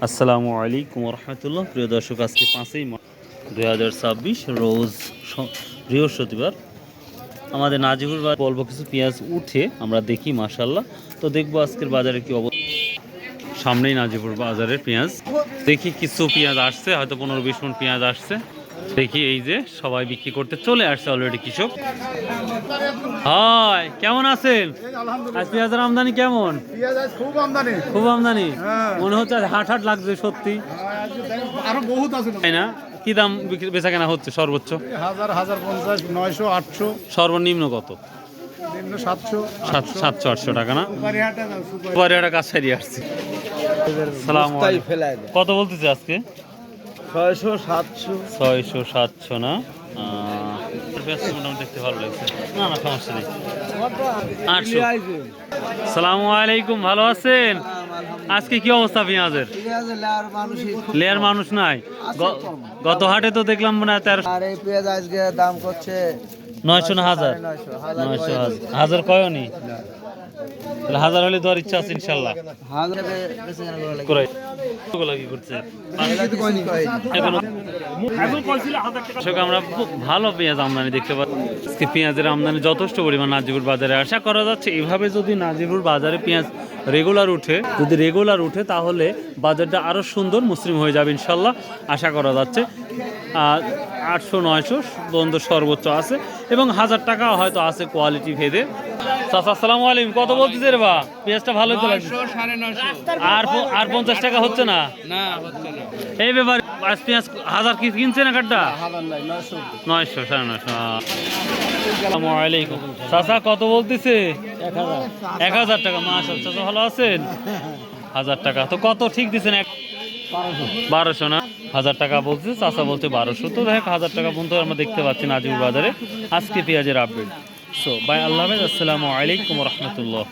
আসসালামু আলাইকুম রহমতুল্লাহ। প্রিয় দর্শক, আজকে 5ই মার্চ 2026 রোজ বৃহস্পতিবার। আমাদের নাজিবুর বাজার বলবো কিছু পেঁয়াজ উঠে আমরা দেখি মাশাল্লাহ। তো দেখবো আজকের বাজারে কি অবস্থা। সামনেই নাজিবুর বাজারের পেঁয়াজ, দেখি কিছু পেঁয়াজ আসছে, হয়তো 15-20 মণ পেঁয়াজ আসছে। দেখি এই যে সবাই বিক্রি করতে চলে আসছে অলরেডি কৃষক। হয় কেমন আছেন? আজ পেঁয়াজের আমদানি কেমন? খুব আমদানি মনে হচ্ছে হাট হাট লাগছে সত্যি, তাই না? কি দাম বেচা কেনা হচ্ছে সর্বোচ্চ? 1050, 900, 800, সর্বনিম্ন কত? 700, 700-800 টাকা না? সুপারিহাটা কাজ সারিয়ে আসছি। কত বলতেছে আজকে? 600, 700। 600-700 না? মোটামুটি দেখতে ভালো লাগছে, না না সমস্যা নেই। 800। সালামু আলাইকুম, ভালো আছেন? আজকে কি অবস্থা পেঁয়াজের? লেয়ার মানুষ নাই। গত হাটে তো দেখলাম না 1300। আর এই পেঁয়াজ আজকে দাম করছে 900 না 1000? 900 1000 কয়নি? তাহলে 1000 হলে তো আর ইচ্ছা আছে ইনশাআল্লাহ। কি করছে আমরা ভালো পেঁয়াজ আমদানি দেখতে পাচ্ছি। পেঁয়াজের আমদানি যথেষ্ট পরিমাণ নাজিবুর বাজারে আশা করা যাচ্ছে। এইভাবে যদি নাজিবুর বাজারে পেঁয়াজ রেগুলার উঠে তাহলে বাজারটা আরো সুন্দর মসৃণ হয়ে যাবে ইনশাল্লাহ, আশা করা যাচ্ছে। 800-900 পর্যন্ত সর্বোচ্চ আছে এবং 1000 টাকা হয়তো আছে কোয়ালিটি ভেদে। আসসালামু আলাইকুম, কত বলতেছে রে বা? পেঁয়াজটা ভালো তো লাগছে। আর 50 টাকা হচ্ছে না? এই ব্যাপার আজ পেঁয়াজ 1000 কি কিনছে না কাটটা? 900 950। আসসালামু আলাইকুম চাচা, কত বলতেছে? 1000 টাকা। মাশাআল্লাহ চাচা, ভালো আছেন? 1000 টাকা তো কত ঠিক দিচ্ছেন? 1200 না? 1000 টাকা বলছে চাচা, বলছে 1200। তো দেখ 1000 টাকা পর্যন্ত আমরা দেখতে পাচ্ছি নাজিবুর বাজারে আজকে পেঁয়াজের আপডেট। সো বাই, আল্লাহ হাফেজ, আসসালামু আলাইকুম রহমতুল্লাহ।